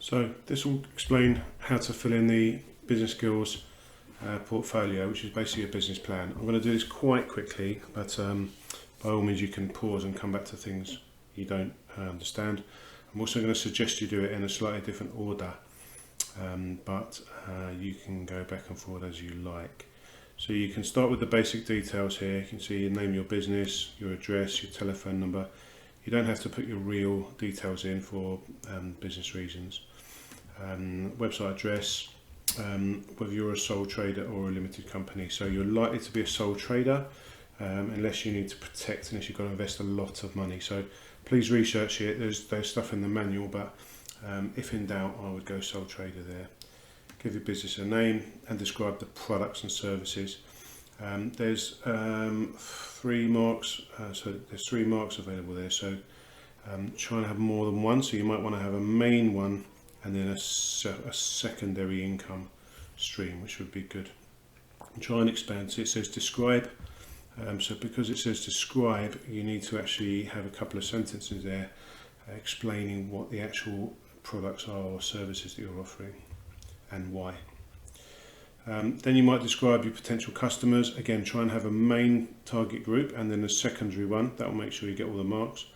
So this will explain how to fill in the business skills portfolio, which is basically a business plan. I'm going to do this quite quickly, but by all means you can pause and come back to things you don't understand. I'm also going to suggest you do it in a slightly different order, but you can go back and forward as you like. So you can start with the basic details here. You can see your name, your business, your address, your telephone number. You don't have to put your real details in for business reasons. Website address, whether you're a sole trader or a limited company. So you're likely to be a sole trader unless you need to protect, unless you've got to invest a lot of money. So please research it. There's stuff in the manual, but if in doubt, I would go sole trader there. Give your business a name and describe the products and services. There's 3 marks, so there's 3 marks available there. So try and have more than one. So you might want to have a main one and then a secondary income stream, which would be good. And try and expand. So it says describe. So because it says describe, you need to actually have a couple of sentences there explaining what the actual products are or services that you're offering and why. Then you might describe your potential customers. Again, try and have a main target group and then a secondary one. That will make sure you get all the marks.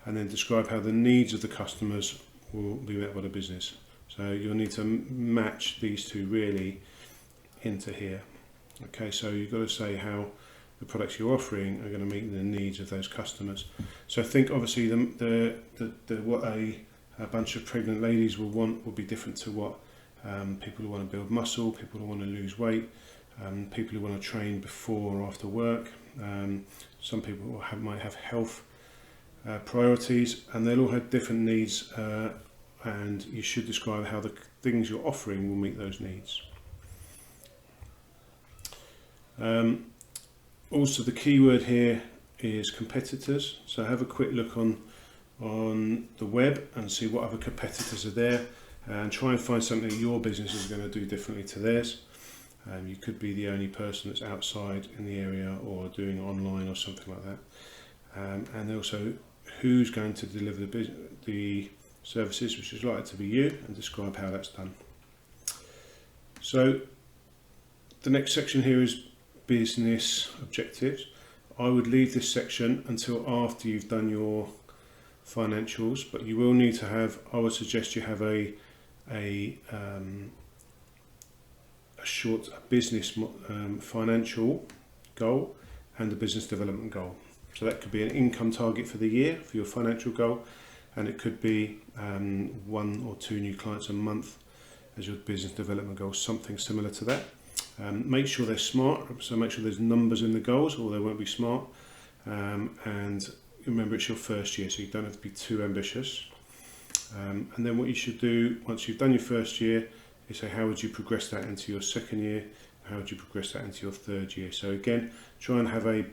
And then describe how the needs of the customers will be met by the business. So you'll need to match these two really into here. Okay, so you've got to say how the products you're offering are going to meet the needs of those customers. So I think obviously what a bunch of pregnant ladies will want will be different to what people who want to build muscle, people who want to lose weight, people who want to train before or after work. Some people might have health priorities, and they'll all have different needs, and you should describe how the things you're offering will meet those needs. Also, the key word here is competitors. So have a quick look on the web and see what other competitors are there, and try and find something that your business is going to do differently to theirs. You could be the only person that's outside in the area or doing online or something like that. And also who's going to deliver the services, which is likely to be you, and describe how that's done. So the next section here is business objectives. I would leave this section until after you've done your financials, but you will need to have, I would suggest you have a short business financial goal and a business development goal. So that could be an income target for the year for your financial goal, and it could be 1 or 2 new clients a month as your business development goal, something similar to that. Make sure they're smart, so make sure there's numbers in the goals or they won't be smart. And remember, it's your first year, so you don't have to be too ambitious. And then what you should do once you've done your first year is say, how would you progress that into your second year? How would you progress that into your third year? So again, try and have a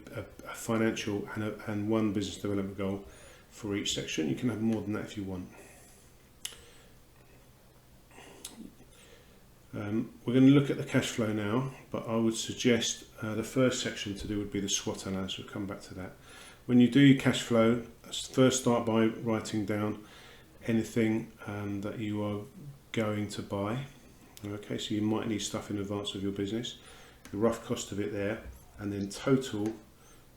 financial and one business development goal for each section. You can have more than that if you want. We're going to look at the cash flow now, but I would suggest the first section to do would be the SWOT analysis. We'll come back to that. When you do your cash flow, first start by writing down anything that you are going to buy. Okay, so you might need stuff in advance of your business, the rough cost of it there, and then total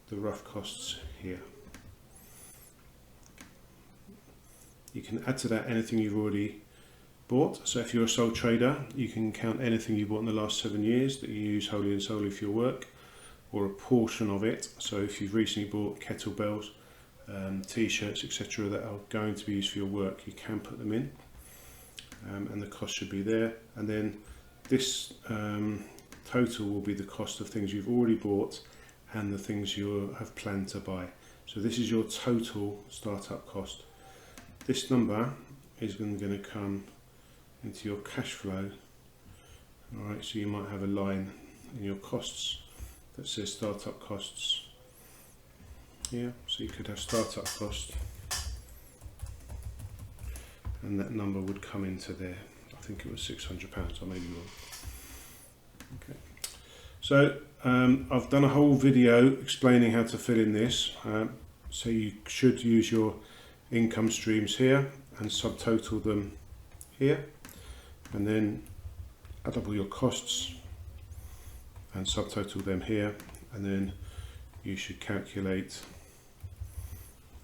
the rough costs here. You can add to that anything you've already bought. So if you're a sole trader, you can count anything you bought in the last 7 years that you use wholly and solely for your work, or a portion of it. So if you've recently bought kettlebells, t-shirts, etc. that are going to be used for your work, you can put them in, and the cost should be there. And then this total will be the cost of things you've already bought and the things you have planned to buy. So this is your total startup cost. This number is going to come into your cash flow. All right, so you might have a line in your costs that says startup costs. Yeah, so you could have startup costs, and that number would come into there. I think it was £600, I may be wrong. Okay, so I've done a whole video explaining how to fill in this. So you should use your income streams here and subtotal them here, and then add up all your costs and subtotal them here, and then you should calculate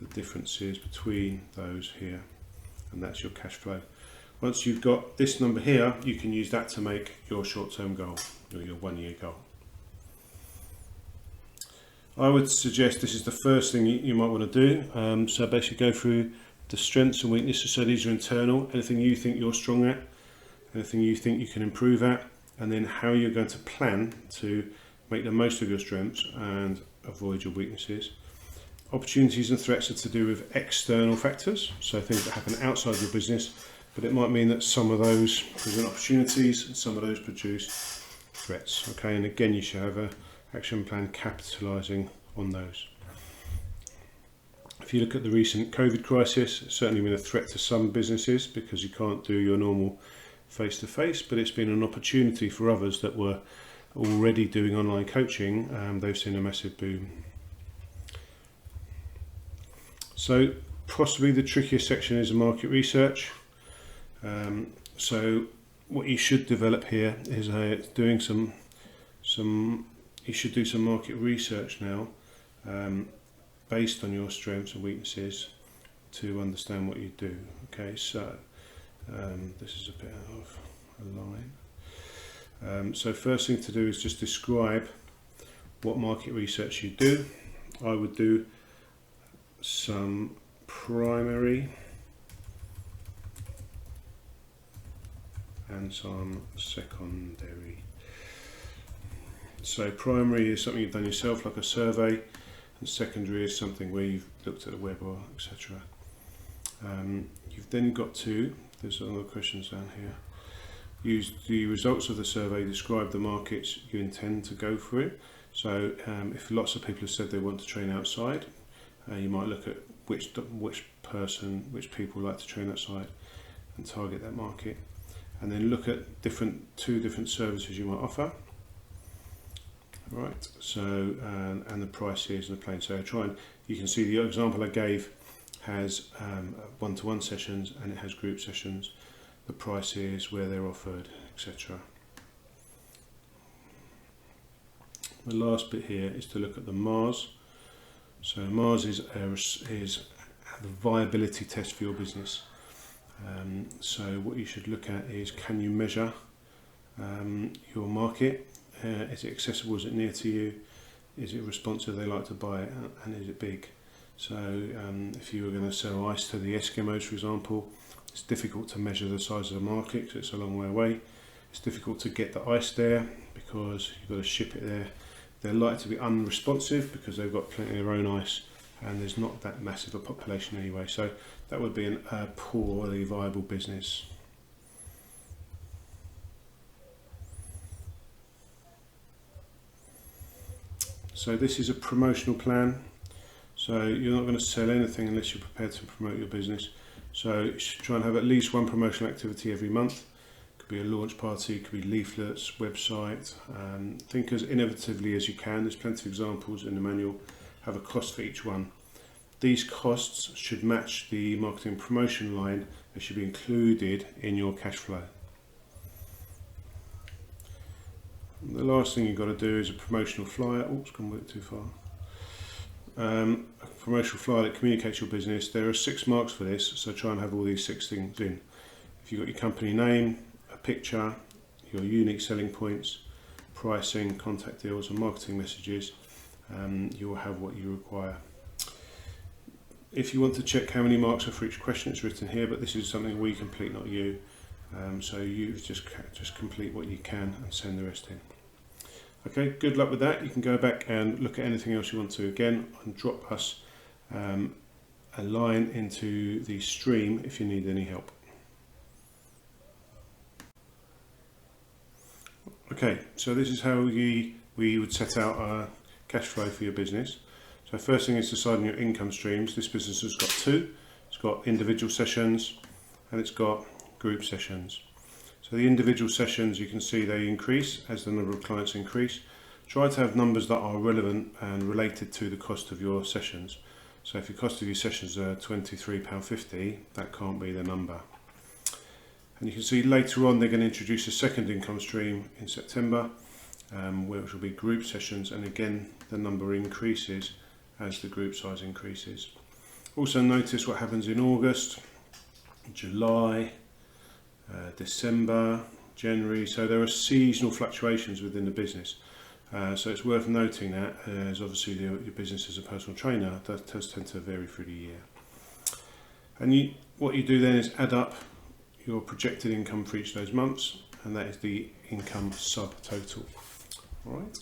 the differences between those here, and that's your cash flow. Once you've got this number here, you can use that to make your short-term goal or your 1 year goal. I would suggest this is the first thing you might want to do. So basically go through the strengths and weaknesses. So these are internal, anything you think you're strong at, anything you think you can improve at, and then how you're going to plan to make the most of your strengths and avoid your weaknesses. Opportunities and threats are to do with external factors, so things that happen outside your business, but it might mean that some of those present opportunities and some of those produce threats. Okay, and again, you should have an action plan capitalising on those. If you look at the recent COVID crisis, it's certainly been a threat to some businesses because you can't do your normal face-to-face, but it's been an opportunity for others that were already doing online coaching. They've seen a massive boom. So possibly the trickiest section is market research. So what you should develop here is doing some you should do some market research now, based on your strengths and weaknesses to understand what you do. Okay, so this is a bit out of a line. So first thing to do is just describe what market research you do. I would do some primary and some secondary. So primary is something you've done yourself, like a survey, and secondary is something where you've looked at the web or etc. You've then got to, there's other questions down here, use the results of the survey, describe the markets you intend to go through. So if lots of people have said they want to train outside, you might look at which people like to train outside and target that market, and then look at two different services you might offer. Right, so and the prices and the plan. So you can see the example I gave has one-to-one sessions and it has group sessions, the prices, where they're offered, etc. The last bit here is to look at the MARS. So MARS is the viability test for your business. So what you should look at is, can you measure your market? Is it accessible? Is it near to you? Is it responsive? They like to buy it, and is it big? So if you were going to sell ice to the Eskimos, for example, it's difficult to measure the size of the market because it's a long way away. It's difficult to get the ice there because you've got to ship it there. They're likely to be unresponsive because they've got plenty of their own ice, and there's not that massive a population anyway. So that would be a poorly viable business. So this is a promotional plan. So you're not going to sell anything unless you're prepared to promote your business. So you should try and have at least one promotional activity every month. It could be a launch party, it could be leaflets, website. Think as innovatively as you can. There's plenty of examples in the manual. Have a cost for each one. These costs should match the marketing promotion line. They should be included in your cash flow. The last thing you've got to do is a promotional flyer. Oops, gone a bit too far. A promotional flyer that communicates your business. There are 6 marks for this, so try and have all these 6 things in. If you've got your company name, a picture, your unique selling points, pricing, contact deals and marketing messages, you will have what you require. If you want to check how many marks are for each question, it's written here, but this is something we complete, not you. So you just complete what you can and send the rest in. Okay, good luck with that. You can go back and look at anything else you want to again, and drop us a line into the stream if you need any help. Okay, so this is how we would set out our cash flow for your business. So first thing is decide on your income streams. This business has got 2. It's got individual sessions and it's got group sessions. So the individual sessions, you can see they increase as the number of clients increase. Try to have numbers that are relevant and related to the cost of your sessions. So if the cost of your sessions are £23.50, that can't be the number. And you can see later on they're going to introduce a second income stream in September, which will be group sessions, and again the number increases as the group size increases. Also notice what happens in August, July, December, January. So there are seasonal fluctuations within the business. So it's worth noting that, as obviously your business as a personal trainer does tend to vary through the year. And what you do then is add up your projected income for each of those months, and that is the income subtotal. All right.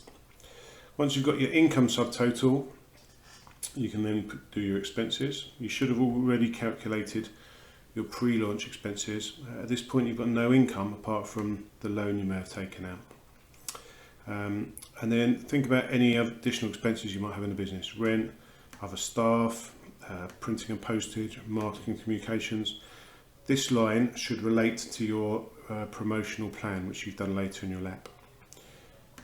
Once you've got your income subtotal, you can then do your expenses. You should have already calculated your pre-launch expenses. At this point you've got no income apart from the loan you may have taken out. And then think about any additional expenses you might have in the business: rent, other staff, printing and postage, marketing, communications. This line should relate to your promotional plan, which you've done later in your lap.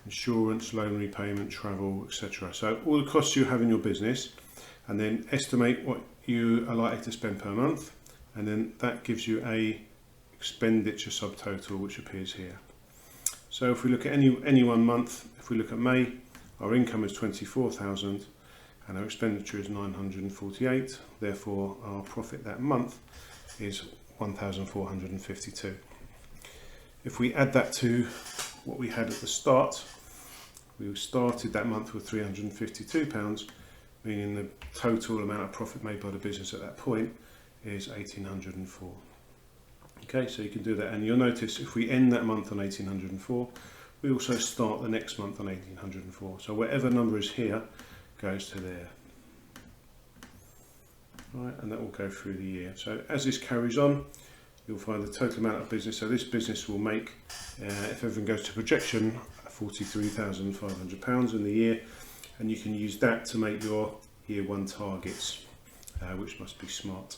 Insurance, loan repayment, travel, etc. So all the costs you have in your business, and then estimate what you are likely to spend per month, and then that gives you a expenditure subtotal which appears here. So if we look at any one month, if we look at May, our income is 24,000 and our expenditure is 948. Therefore our profit that month is 1,452. If we add that to what we had at the start, we started that month with £352, meaning the total amount of profit made by the business at that point is 1,804. Okay, so you can do that, and you'll notice if we end that month on 1,804, we also start the next month on 1,804. So whatever number is here goes to there. Right, and that will go through the year. So as this carries on, you'll find the total amount of business. So this business will make, if everything goes to projection, £43,500 in the year, and you can use that to make your year one targets, which must be smart.